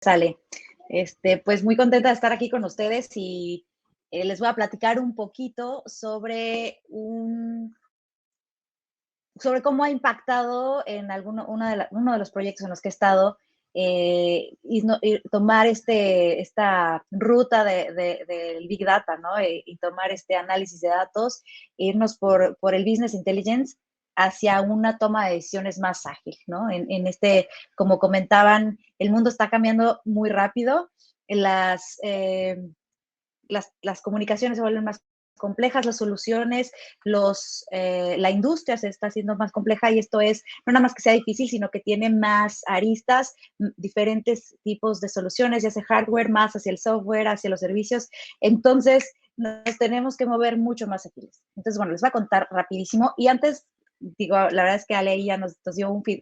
Sale. Pues muy contenta de estar aquí con ustedes y les voy a platicar un poquito sobre cómo ha impactado en uno de los proyectos en los que he estado y tomar esta ruta del Big Data, ¿no? Y tomar este análisis de datos, e irnos por el Business Intelligence hacia una toma de decisiones más ágil, ¿no? Como comentaban, el mundo está cambiando muy rápido, las comunicaciones se vuelven más complejas, las soluciones, la industria se está haciendo más compleja y esto es no nada más que sea difícil, sino que tiene más aristas, diferentes tipos de soluciones, ya sea hardware, más hacia el software, hacia los servicios. Entonces, nos tenemos que mover mucho más ágiles. Entonces, bueno, les voy a contar rapidísimo. Y antes, digo, la verdad es que Ale ya nos dio un feed,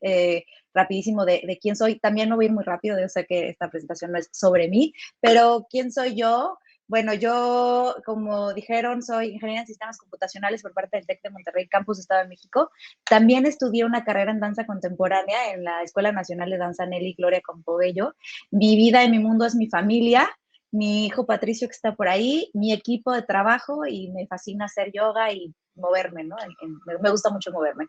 rapidísimo de quién soy. También no voy a ir muy rápido, yo sé que esta presentación no es sobre mí, pero ¿quién soy yo? Bueno, yo, como dijeron, soy ingeniera en sistemas computacionales por parte del TEC de Monterrey, Campus Estado de México. También estudié una carrera en danza contemporánea en la Escuela Nacional de Danza Nelly Gloria Campobello. Mi vida y mi mundo es mi familia, mi hijo Patricio que está por ahí, mi equipo de trabajo y me fascina hacer yoga y moverme, ¿no? Me gusta mucho moverme.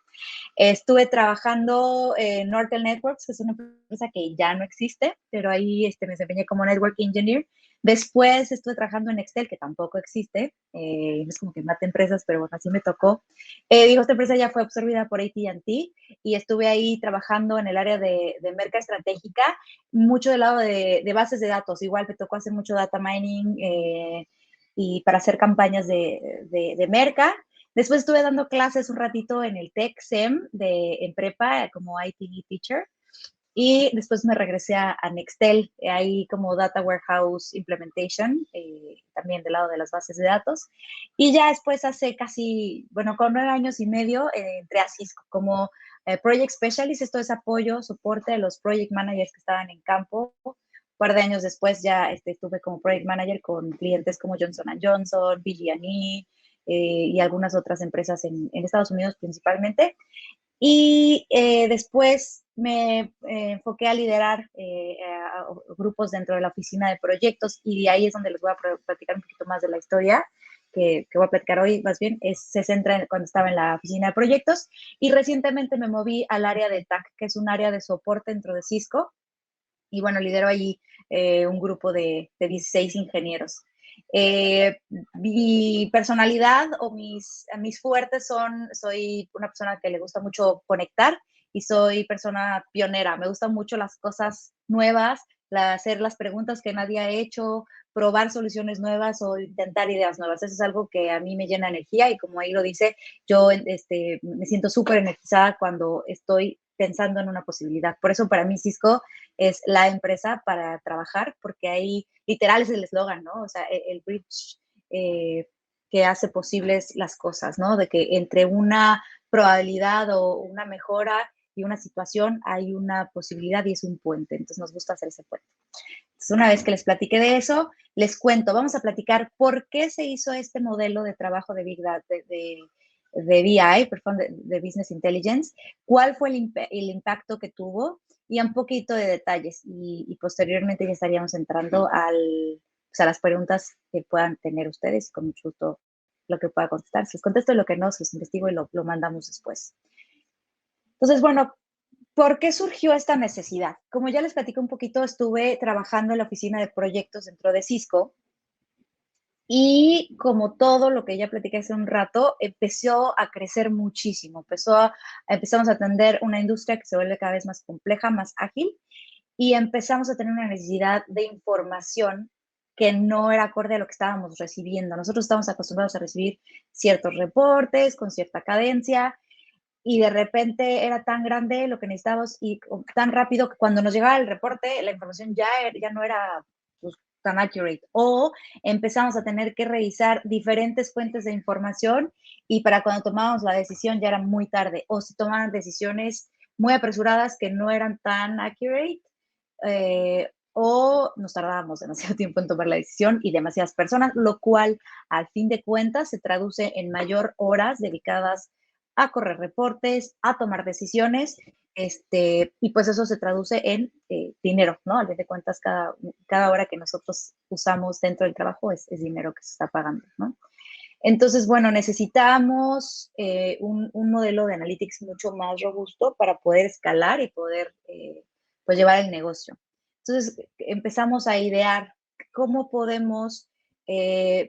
Estuve trabajando en Nortel Networks, que es una empresa que ya no existe, pero ahí me desempeñé como Network Engineer. Después estuve trabajando en Excel, que tampoco existe. Es como que mate empresas, pero bueno, así me tocó. Esta empresa ya fue absorbida por AT&T y estuve ahí trabajando en el área de merca estratégica, mucho del lado de bases de datos. Igual me tocó hacer mucho data mining y para hacer campañas de merca. Después estuve dando clases un ratito en el TEC SEM en prepa como ITV teacher y después me regresé a Nextel, ahí como Data Warehouse Implementation, también del lado de las bases de datos. Y ya después hace casi, bueno, con 9 años y medio, entré a Cisco como Project Specialist. Esto es apoyo, soporte a los Project Managers que estaban en campo. Un par de años después ya estuve como Project Manager con clientes como Johnson Johnson, PG&E, y algunas otras empresas en Estados Unidos principalmente. Y después me enfoqué a liderar a grupos dentro de la oficina de proyectos y de ahí es donde les voy a platicar un poquito más de la historia que voy a platicar hoy. Más bien se centra en cuando estaba en la oficina de proyectos y recientemente me moví al área de TAC, que es un área de soporte dentro de Cisco. Y bueno, lidero allí un grupo de 16 ingenieros. Mi personalidad o mis fuertes soy una persona que le gusta mucho conectar y soy persona pionera. Me gustan mucho las cosas nuevas, hacer las preguntas que nadie ha hecho, probar soluciones nuevas o intentar ideas nuevas. Eso es algo que a mí me llena energía y como ahí lo dice, yo me siento súper energizada cuando estoy pensando en una posibilidad. Por eso para mí Cisco es la empresa para trabajar, porque ahí literal es el eslogan, ¿no? O sea, el bridge que hace posibles las cosas, ¿no? De que entre una probabilidad o una mejora y una situación hay una posibilidad y es un puente. Entonces nos gusta hacer ese puente. Entonces, una vez que les platiqué de eso, les cuento, vamos a platicar por qué se hizo este modelo de trabajo de Big Data, de BI, perdón, de Business Intelligence, cuál fue el impacto que tuvo y un poquito de detalles. Y posteriormente ya estaríamos entrando a las preguntas que puedan tener ustedes, con mucho gusto lo que pueda contestar. Si les contesto lo que no, se los investigo y lo mandamos después. Entonces, bueno, ¿por qué surgió esta necesidad? Como ya les platico un poquito, estuve trabajando en la oficina de proyectos dentro de Cisco y como todo lo que ya platiqué hace un rato, empezó a crecer muchísimo. Empezamos a atender una industria que se vuelve cada vez más compleja, más ágil y empezamos a tener una necesidad de información que no era acorde a lo que estábamos recibiendo. Nosotros estamos acostumbrados a recibir ciertos reportes con cierta cadencia y de repente era tan grande lo que necesitábamos y tan rápido que cuando nos llegaba el reporte, la información ya no era pues, tan accurate. O empezamos a tener que revisar diferentes fuentes de información y para cuando tomábamos la decisión ya era muy tarde. O se tomaban decisiones muy apresuradas que no eran tan accurate. O nos tardábamos demasiado tiempo en tomar la decisión y demasiadas personas, lo cual al fin de cuentas se traduce en mayor horas dedicadas a correr reportes, a tomar decisiones Y pues eso se traduce en dinero, ¿no? Al fin de cuentas, cada hora que nosotros usamos dentro del trabajo es dinero que se está pagando, ¿no? Entonces, bueno, necesitamos un modelo de analytics mucho más robusto para poder escalar y poder pues llevar el negocio. Entonces, empezamos a idear cómo podemos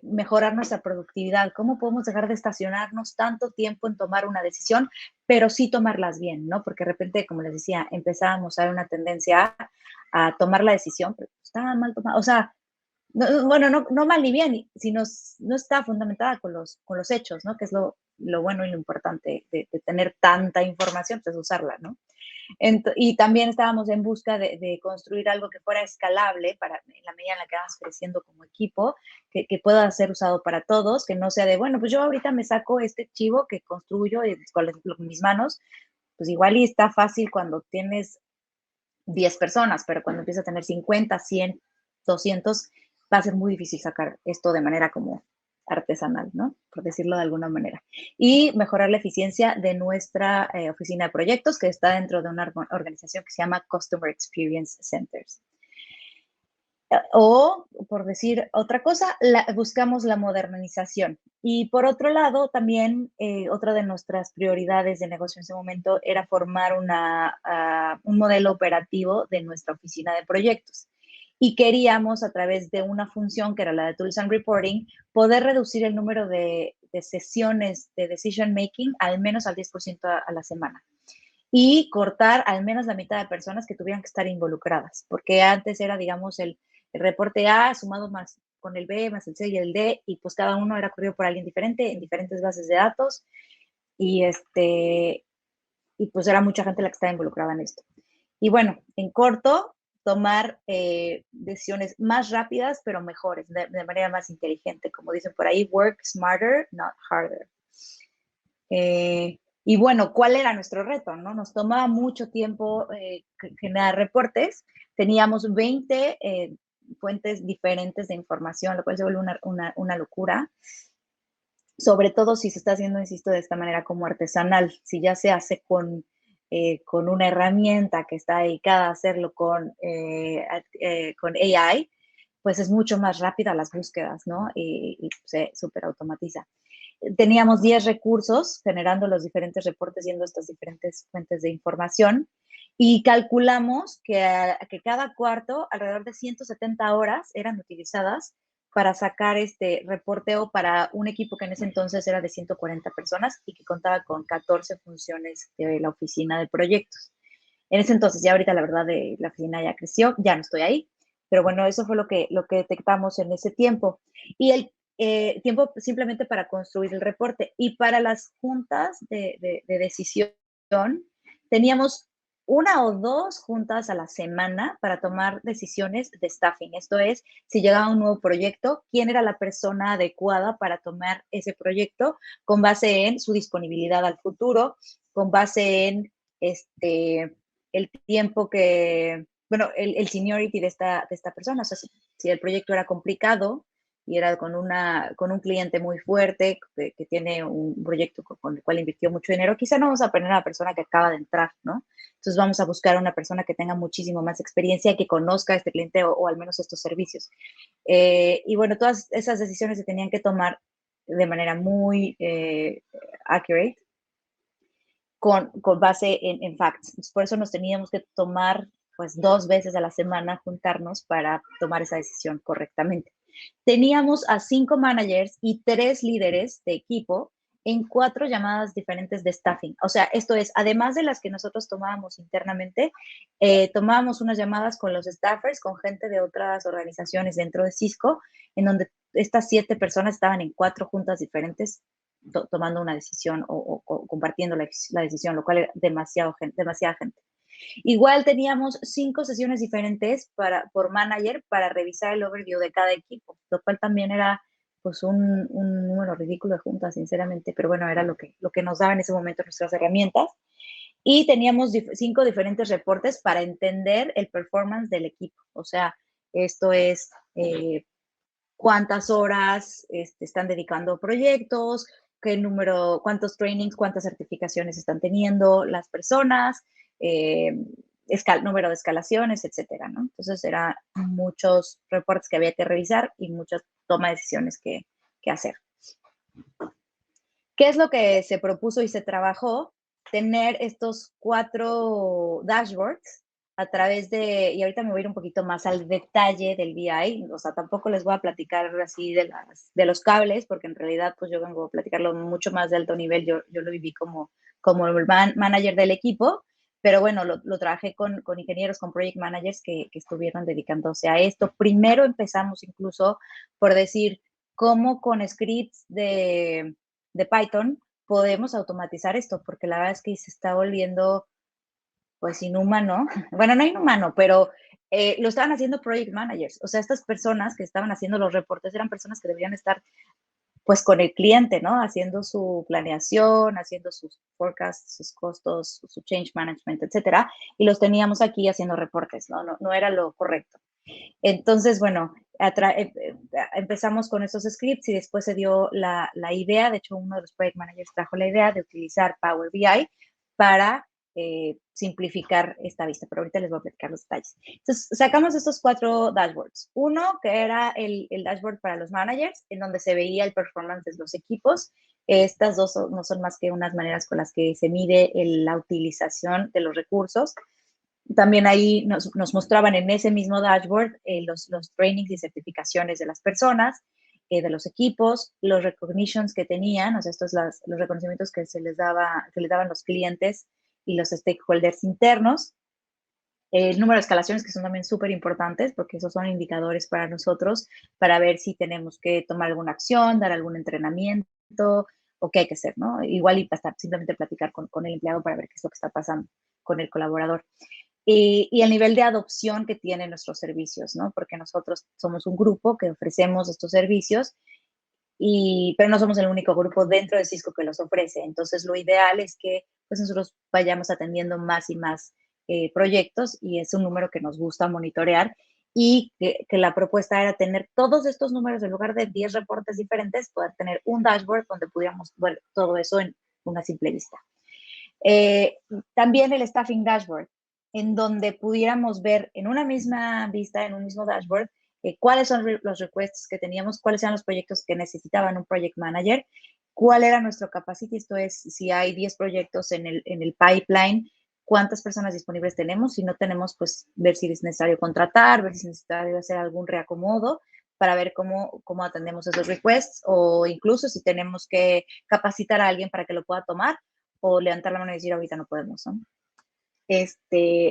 mejorar nuestra productividad, cómo podemos dejar de estacionarnos tanto tiempo en tomar una decisión, pero sí tomarlas bien, ¿no? Porque de repente, como les decía, empezábamos a ver una tendencia a tomar la decisión, pero estaba mal tomada, o sea, no, bueno, no mal ni bien, sino no está fundamentada con los hechos, ¿no? Que es lo bueno y lo importante de tener tanta información, pues usarla, ¿no? Y también estábamos en busca de construir algo que fuera escalable para en la medida en la que vamos creciendo como equipo, que pueda ser usado para todos, que no sea de, bueno, pues yo ahorita me saco este archivo que construyo con mis manos, pues igual y está fácil cuando tienes 10 personas, pero cuando empieza a tener 50, 100, 200, va a ser muy difícil sacar esto de manera como artesanal, ¿no? Por decirlo de alguna manera. Y mejorar la eficiencia de nuestra oficina de proyectos, que está dentro de una organización que se llama Customer Experience Centers. O, por decir otra cosa, buscamos la modernización. Y por otro lado, también otra de nuestras prioridades de negocio en ese momento era formar un modelo operativo de nuestra oficina de proyectos. Y queríamos, a través de una función que era la de Tools and Reporting, poder reducir el número de sesiones de decision making al menos al 10% a la semana y cortar al menos la mitad de personas que tuvieran que estar involucradas, porque antes era, digamos, el reporte A sumado más con el B, más el C y el D, y pues cada uno era corrido por alguien diferente en diferentes bases de datos, y, y pues era mucha gente la que estaba involucrada en esto. Y bueno, en corto, tomar decisiones más rápidas, pero mejores, de manera más inteligente. Como dicen por ahí, work smarter, not harder. Y bueno, ¿cuál era nuestro reto? ¿No? Nos tomaba mucho tiempo generar reportes. Teníamos 20 fuentes diferentes de información, lo cual se vuelve una locura. Sobre todo si se está haciendo, insisto, de esta manera como artesanal. Si ya se hace con una herramienta que está dedicada a hacerlo con AI, pues es mucho más rápida las búsquedas, ¿no? Y se súper automatiza. Teníamos 10 recursos generando los diferentes reportes yendo a estas diferentes fuentes de información y calculamos que cada cuarto, alrededor de 170 horas eran utilizadas para sacar este reporteo para un equipo que en ese entonces era de 140 personas y que contaba con 14 funciones de la oficina de proyectos. En ese entonces, ya ahorita la verdad de la oficina ya creció, ya no estoy ahí, pero bueno, eso fue lo que detectamos en ese tiempo. Y el tiempo simplemente para construir el reporte. Y para las juntas de decisión, teníamos una o dos juntas a la semana para tomar decisiones de staffing. Esto es, si llegaba un nuevo proyecto, quién era la persona adecuada para tomar ese proyecto con base en su disponibilidad al futuro, con base en el tiempo que, bueno, el seniority de esta persona. O sea, si el proyecto era complicado y era con un cliente muy fuerte que tiene un proyecto con el cual invirtió mucho dinero, quizá no vamos a poner a la persona que acaba de entrar, ¿no? Entonces vamos a buscar a una persona que tenga muchísimo más experiencia, que conozca a este cliente o al menos estos servicios. Y bueno, todas esas decisiones se tenían que tomar de manera muy accurate, con base en facts. Entonces, por eso nos teníamos que tomar pues 2 veces a la semana juntarnos para tomar esa decisión correctamente. Teníamos a 5 managers y 3 líderes de equipo en 4 llamadas diferentes de staffing. O sea, esto es, además de las que nosotros tomábamos internamente, tomábamos unas llamadas con los staffers, con gente de otras organizaciones dentro de Cisco, en donde estas 7 personas estaban en 4 juntas diferentes tomando una decisión o compartiendo la decisión, lo cual era demasiada gente. Igual teníamos 5 sesiones diferentes por manager para revisar el overview de cada equipo, lo cual también era pues un número ridículo de juntas, sinceramente, pero bueno, era lo que nos daban en ese momento nuestras herramientas. Y teníamos 5 diferentes reportes para entender el performance del equipo. O sea, esto es cuántas horas están dedicando a proyectos, qué número, cuántos trainings, cuántas certificaciones están teniendo las personas, número de escalaciones, etcétera, ¿no? Entonces, eran muchos reportes que había que revisar y muchas toma de decisiones que hacer. ¿Qué es lo que se propuso y se trabajó? Tener estos 4 dashboards a través de, y ahorita me voy a ir un poquito más al detalle del BI, o sea, tampoco les voy a platicar así de los cables, porque en realidad pues yo vengo a platicarlo mucho más de alto nivel, yo lo viví como el manager del equipo, pero bueno, lo trabajé con ingenieros, con project managers que estuvieron dedicándose a esto. Primero empezamos incluso por decir cómo con scripts de Python podemos automatizar esto, porque la verdad es que se está volviendo pues inhumano, bueno, no inhumano, pero lo estaban haciendo project managers, o sea, estas personas que estaban haciendo los reportes eran personas que deberían estar pues con el cliente, ¿no? Haciendo su planeación, haciendo sus forecasts, sus costos, su change management, etcétera, y los teníamos aquí haciendo reportes, ¿no? No era lo correcto. Entonces, bueno, empezamos con esos scripts y después se dio la idea, de hecho uno de los project managers trajo la idea de utilizar Power BI para simplificar esta vista, pero ahorita les voy a platicar los detalles. Entonces, sacamos estos 4 dashboards. Uno, que era el dashboard para los managers, en donde se veía el performance de los equipos. Estas dos no son más que unas maneras con las que se mide la utilización de los recursos. También ahí nos mostraban en ese mismo dashboard los trainings y certificaciones de las personas, de los equipos, los recognitions que tenían, o sea, estos los reconocimientos que les daban los clientes y los stakeholders internos, el número de escalaciones que son también súper importantes porque esos son indicadores para nosotros para ver si tenemos que tomar alguna acción, dar algún entrenamiento o qué hay que hacer, ¿no? Igual y hasta simplemente platicar con el empleado para ver qué es lo que está pasando con el colaborador. Y el nivel de adopción que tienen nuestros servicios, ¿no? Porque nosotros somos un grupo que ofrecemos estos servicios, pero no somos el único grupo dentro de Cisco que los ofrece. Entonces, lo ideal es que pues, nosotros vayamos atendiendo más y más proyectos y es un número que nos gusta monitorear y que la propuesta era tener todos estos números en lugar de 10 reportes diferentes, poder tener un dashboard donde pudiéramos ver todo eso en una simple vista. También el staffing dashboard, en donde pudiéramos ver en una misma vista, en un mismo dashboard, cuáles son los requests que teníamos, cuáles eran los proyectos que necesitaban un project manager, cuál era nuestro capacity, esto es, si hay 10 proyectos en el pipeline, cuántas personas disponibles tenemos, si no tenemos, pues ver si es necesario contratar, ver si es necesario hacer algún reacomodo para ver cómo atendemos esos requests o incluso si tenemos que capacitar a alguien para que lo pueda tomar o levantar la mano y decir ahorita no podemos, ¿no?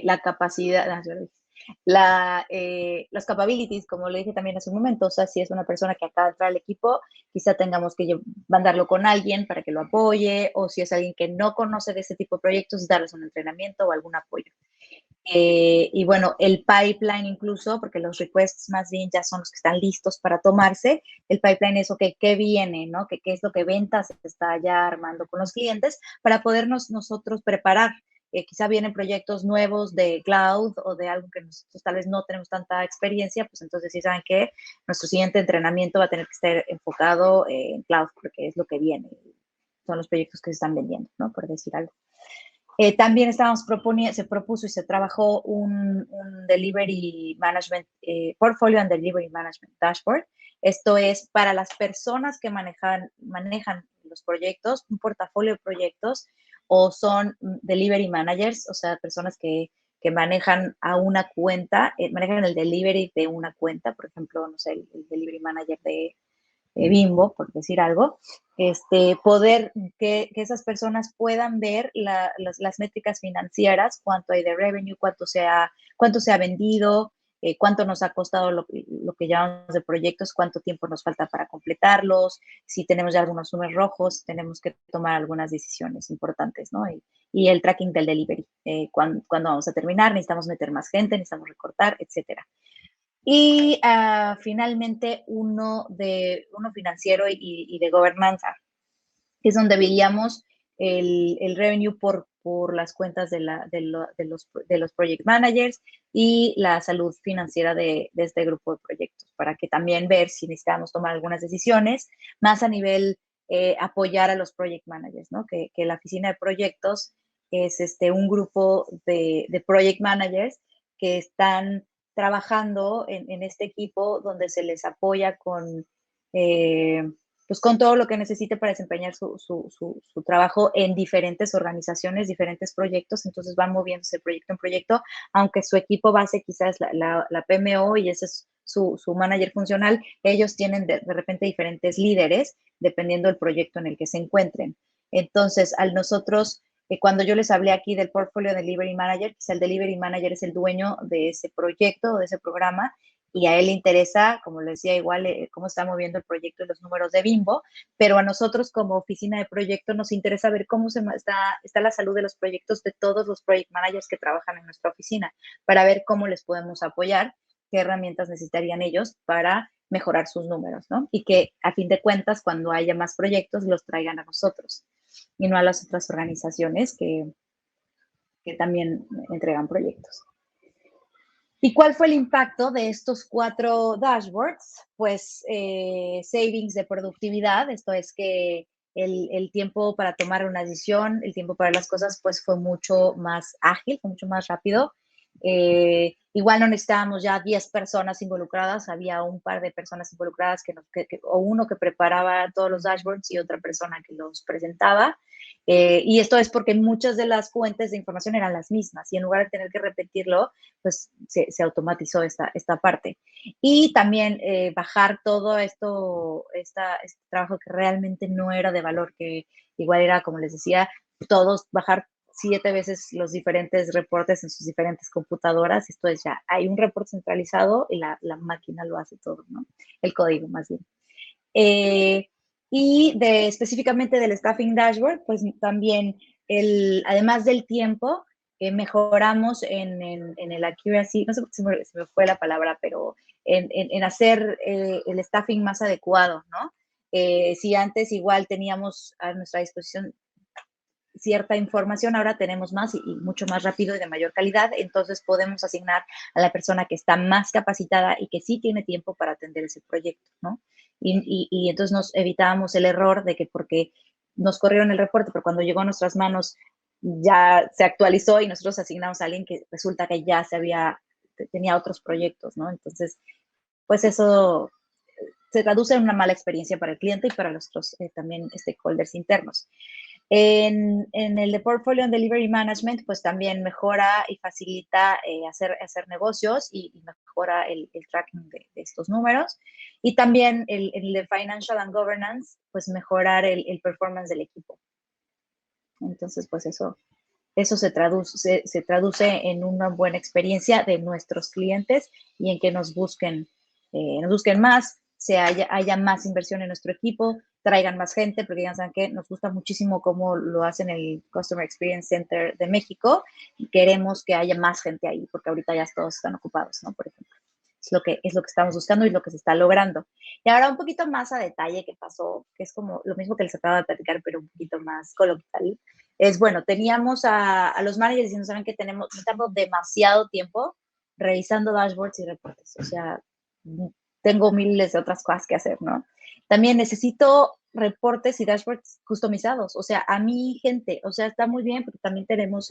La capacidad, los capabilities, como le dije también hace un momento, o sea, si es una persona que acaba de entrar al equipo, quizá tengamos que mandarlo con alguien para que lo apoye, o si es alguien que no conoce de ese tipo de proyectos, darles un entrenamiento o algún apoyo. Y bueno, el pipeline incluso, porque los requests más bien ya son los que están listos para tomarse, el pipeline es, ok, ¿qué viene? ¿No? ¿Qué es lo que ventas se está ya armando con los clientes para podernos nosotros preparar? Quizá vienen proyectos nuevos de cloud o de algo que nosotros tal vez no tenemos tanta experiencia, pues entonces sí saben que nuestro siguiente entrenamiento va a tener que estar enfocado en cloud, porque es lo que viene, son los proyectos que se están vendiendo, ¿no? Por decir algo. También se propuso y se trabajó un Delivery Management, Portfolio and Delivery Management Dashboard. Esto es para las personas que manejan los proyectos, un portafolio de proyectos, o son Delivery Managers, o sea, personas que manejan a una cuenta, manejan el delivery de una cuenta, por ejemplo, no sé, el Delivery Manager de Bimbo, por decir algo, poder que esas personas puedan ver las métricas financieras, cuánto hay de revenue, cuánto se ha vendido, cuánto nos ha costado lo que llamamos de proyectos, cuánto tiempo nos falta para completarlos, si tenemos ya algunos números rojos, tenemos que tomar algunas decisiones importantes, ¿no? Y el tracking del delivery, cuándo vamos a terminar, necesitamos meter más gente, necesitamos recortar, etcétera. Y finalmente uno financiero y de gobernanza, que es donde veíamos el revenue por las cuentas de los project managers y la salud financiera de este grupo de proyectos, para que también ver si necesitamos tomar algunas decisiones, más a nivel apoyar a los project managers, ¿no? Que la oficina de proyectos es un grupo de project managers que están trabajando en este equipo donde se les apoya pues con todo lo que necesite para desempeñar su trabajo en diferentes organizaciones, diferentes proyectos. Entonces van moviéndose de proyecto en proyecto, aunque su equipo base quizás la PMO y ese es su manager funcional, ellos tienen de repente diferentes líderes dependiendo del proyecto en el que se encuentren. Entonces, al nosotros, cuando yo les hablé aquí del Portfolio Delivery Manager, quizá el Delivery Manager es el dueño de ese proyecto o de ese programa, y a él le interesa, como les decía, igual cómo está moviendo el proyecto y los números de Bimbo, pero a nosotros como oficina de proyecto nos interesa ver cómo está la salud de los proyectos de todos los project managers que trabajan en nuestra oficina, para ver cómo les podemos apoyar, qué herramientas necesitarían ellos para mejorar sus números, ¿no? Y que a fin de cuentas, cuando haya más proyectos, los traigan a nosotros y no a las otras organizaciones que también entregan proyectos. ¿Y cuál fue el impacto de estos 4 dashboards? Pues savings de productividad, esto es que el tiempo para tomar una decisión, el tiempo para las cosas, pues fue mucho más ágil, fue mucho más rápido. Igual no necesitábamos ya 10 personas involucradas, había un par de personas involucradas o uno que preparaba todos los dashboards y otra persona que los presentaba. Y esto es porque muchas de las fuentes de información eran las mismas y en lugar de tener que repetirlo, pues se automatizó esta parte. Y también bajar todo este trabajo que realmente no era de valor, que igual era, como les decía, todos bajar 7 veces los diferentes reportes en sus diferentes computadoras. Esto es ya, hay un reporte centralizado y la máquina lo hace todo, ¿no? El código más bien. Y específicamente del Staffing Dashboard, pues también, además del tiempo, mejoramos en el accuracy, no sé si me fue la palabra, pero en hacer el staffing más adecuado, ¿no? Si antes igual teníamos a nuestra disposición cierta información, ahora tenemos más y mucho más rápido y de mayor calidad, entonces podemos asignar a la persona que está más capacitada y que sí tiene tiempo para atender ese proyecto, ¿no? Y entonces nos evitábamos el error de que porque nos corrieron el reporte, pero cuando llegó a nuestras manos ya se actualizó y nosotros asignamos a alguien que resulta que ya tenía otros proyectos, ¿no? Entonces, pues eso se traduce en una mala experiencia para el cliente y para nuestros también stakeholders internos. En el de Portfolio and Delivery Management, pues también mejora y facilita hacer negocios y mejora el tracking de estos números. Y también el de Financial and Governance, pues mejorar el performance del equipo. Entonces, pues eso se traduce en una buena experiencia de nuestros clientes y en que nos busquen más, haya más inversión en nuestro equipo, traigan más gente, porque ya saben que nos gusta muchísimo cómo lo hacen el Customer Experience Center de México y queremos que haya más gente ahí, porque ahorita ya todos están ocupados, ¿no? Por ejemplo. Es lo que estamos buscando y lo que se está logrando. Y ahora un poquito más a detalle qué pasó, que es como lo mismo que les acabo de platicar, pero un poquito más coloquial. Es, bueno, teníamos a los managers diciendo, saben que necesitamos demasiado tiempo revisando dashboards y reportes. O sea, tengo miles de otras cosas que hacer, ¿no? También necesito reportes y dashboards customizados. O sea, a mi gente, o sea, está muy bien porque también tenemos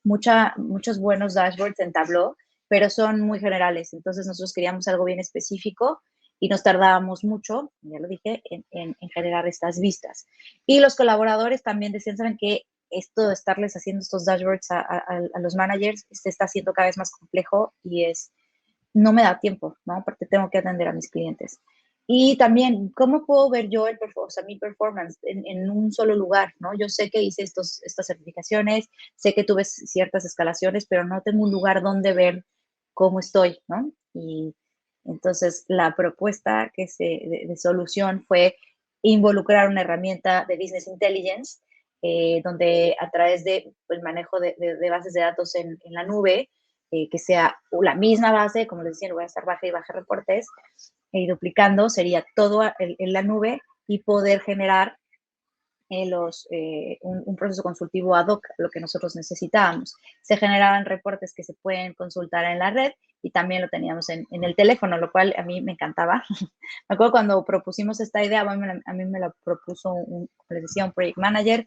muchos buenos dashboards en Tableau, pero son muy generales. Entonces nosotros queríamos algo bien específico y nos tardábamos mucho, ya lo dije, en generar estas vistas. Y los colaboradores también decían, ¿saben qué? Esto de estarles haciendo estos dashboards a los managers se está haciendo cada vez más complejo y no me da tiempo, ¿no? Aparte tengo que atender a mis clientes. Y también, ¿cómo puedo ver yo mi performance en un solo lugar, ¿no? Yo sé que hice estas certificaciones, sé que tuve ciertas escalaciones, pero no tengo un lugar donde ver cómo estoy, ¿no? Y entonces la propuesta de solución fue involucrar una herramienta de Business Intelligence, donde a través del manejo de bases de datos en la nube, que sea la misma base, como les decía, voy a estar baja y baja reportes, y duplicando, sería todo en la nube y poder generar un proceso consultivo ad hoc, lo que nosotros necesitábamos. Se generaban reportes que se pueden consultar en la red y también lo teníamos en el teléfono, lo cual a mí me encantaba. Me acuerdo cuando propusimos esta idea, a mí me la propuso, como les decía, un project manager,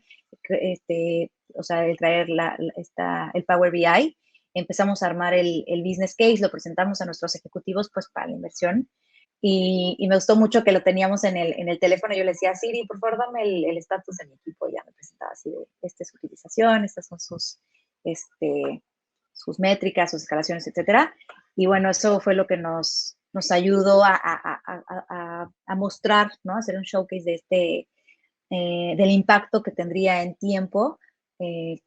o sea, el traer el Power BI, empezamos a armar el business case, lo presentamos a nuestros ejecutivos pues para la inversión y me gustó mucho que lo teníamos en el teléfono. Yo le decía, Siri, por favor, dame el estatus de mi equipo. Ya me presentaba así de, esta es su utilización, estas son sus métricas, sus escalaciones, etcétera. Y bueno, eso fue lo que nos ayudó a mostrar, ¿no? Hacer un showcase de del impacto que tendría en tiempo, en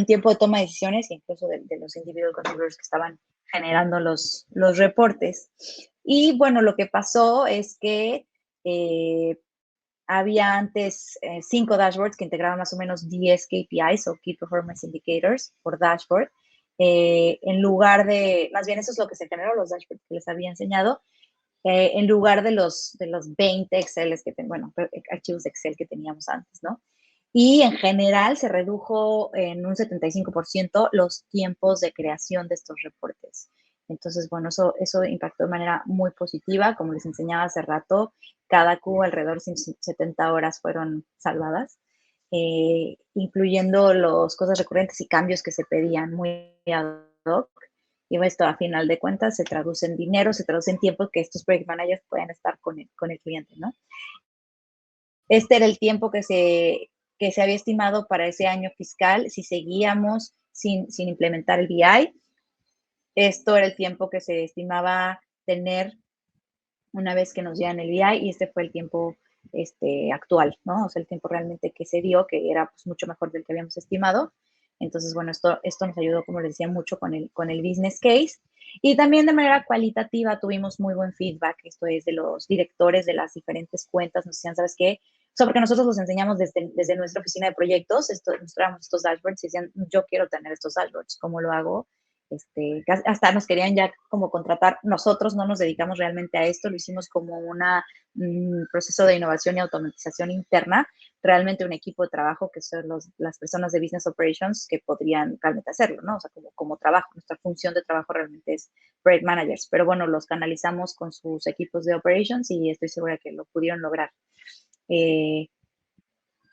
tiempo de toma de decisiones, incluso de los individual contributors que estaban generando los reportes. Y bueno, lo que pasó es que había antes 5 dashboards que integraban más o menos 10 KPIs o Key Performance Indicators por dashboard. En lugar de, más bien eso es lo que se generó, los dashboards que les había enseñado, en lugar de los 20 Exceles archivos de Excel que teníamos antes, ¿no? Y en general se redujo en un 75% los tiempos de creación de estos reportes. Entonces, bueno, eso impactó de manera muy positiva. Como les enseñaba hace rato, cada Q alrededor de 170 horas fueron salvadas, incluyendo las cosas recurrentes y cambios que se pedían muy ad hoc. Y esto, a final de cuentas, se traduce en dinero, se traduce en tiempo que estos project managers puedan estar con el cliente, ¿no? Este era el tiempo que se había estimado para ese año fiscal si seguíamos sin implementar el BI. Esto era el tiempo que se estimaba tener una vez que nos dieran el BI y este fue el tiempo actual, ¿no? O sea, el tiempo realmente que se dio, que era pues, mucho mejor del que habíamos estimado. Entonces, bueno, esto nos ayudó, como les decía, mucho con el business case. Y también de manera cualitativa tuvimos muy buen feedback, esto es de los directores de las diferentes cuentas, nos decían, ¿sabes qué? O sea, porque nosotros los enseñamos desde nuestra oficina de proyectos, mostramos estos dashboards y decían, yo quiero tener estos dashboards, ¿cómo lo hago? Hasta nos querían ya como contratar. Nosotros no nos dedicamos realmente a esto, lo hicimos como un proceso de innovación y automatización interna, realmente un equipo de trabajo que son las personas de Business Operations que podrían realmente hacerlo, ¿no? O sea, como trabajo, nuestra función de trabajo realmente es Project Managers, pero bueno, los canalizamos con sus equipos de Operations y estoy segura que lo pudieron lograr.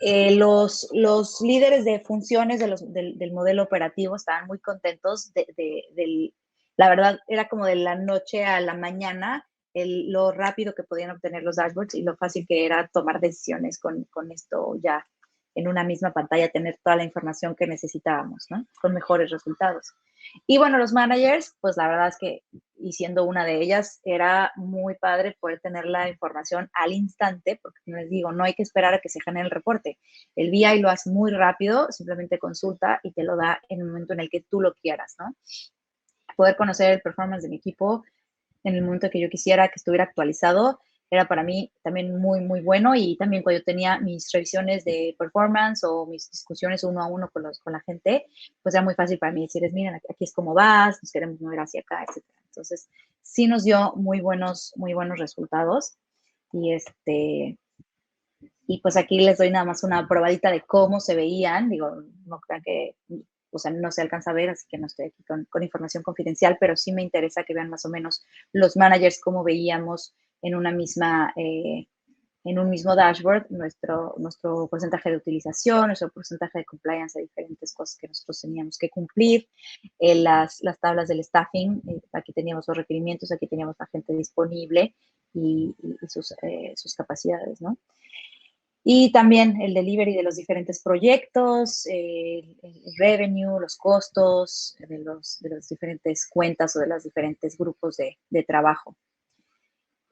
Los líderes de funciones del modelo operativo estaban muy contentos la verdad, era como de la noche a la mañana lo rápido que podían obtener los dashboards y lo fácil que era tomar decisiones con esto ya en una misma pantalla, tener toda la información que necesitábamos, ¿no? Con mejores resultados. Y bueno, los managers, pues la verdad es que, y siendo una de ellas, era muy padre poder tener la información al instante, porque como les digo, no hay que esperar a que se genere el reporte. El BI lo hace muy rápido, simplemente consulta y te lo da en el momento en el que tú lo quieras, ¿no? Poder conocer el performance de mi equipo en el momento que yo quisiera que estuviera actualizado era para mí también muy, muy bueno. Y también cuando yo tenía mis revisiones de performance o mis discusiones uno a uno con la gente, pues era muy fácil para mí decirles, miren, aquí es como vas, nos queremos mover hacia acá, etc. Entonces, sí nos dio muy buenos resultados. Y pues aquí les doy nada más una probadita de cómo se veían. Digo, no crean que, o sea, no se alcanza a ver, así que no estoy aquí con información confidencial, pero sí me interesa que vean más o menos los managers cómo veíamos en una misma, en un mismo dashboard nuestro porcentaje de utilización, nuestro porcentaje de compliance de diferentes cosas que nosotros teníamos que cumplir, las tablas del staffing, aquí teníamos los requerimientos, aquí teníamos la gente disponible y sus capacidades, ¿no? Y también el delivery de los diferentes proyectos, el revenue, los costos de las diferentes cuentas o de los diferentes grupos de trabajo.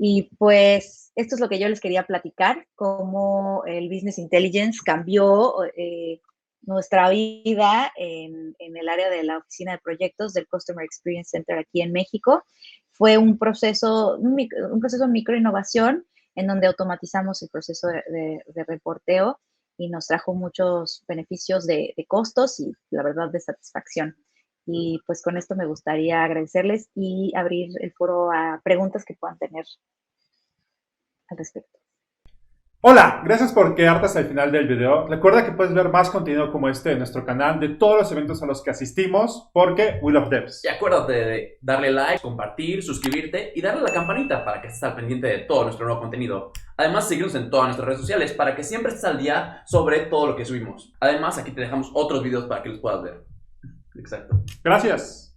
Y pues esto es lo que yo les quería platicar, cómo el Business Intelligence cambió nuestra vida en el área de la oficina de proyectos del Customer Experience Center aquí en México. Fue un proceso de microinnovación en donde automatizamos el proceso de reporteo y nos trajo muchos beneficios de costos y, la verdad, de satisfacción. Y pues con esto me gustaría agradecerles y abrir el foro a preguntas que puedan tener al respecto. Hola, gracias por quedarte hasta el final del video. Recuerda que puedes ver más contenido como este en nuestro canal de todos los eventos a los que asistimos porque we love devs. Y acuérdate de darle like, compartir, suscribirte y darle a la campanita para que estés al pendiente de todo nuestro nuevo contenido. Además, síguenos en todas nuestras redes sociales para que siempre estés al día sobre todo lo que subimos. Además, aquí te dejamos otros videos para que los puedas ver. Exacto. Gracias.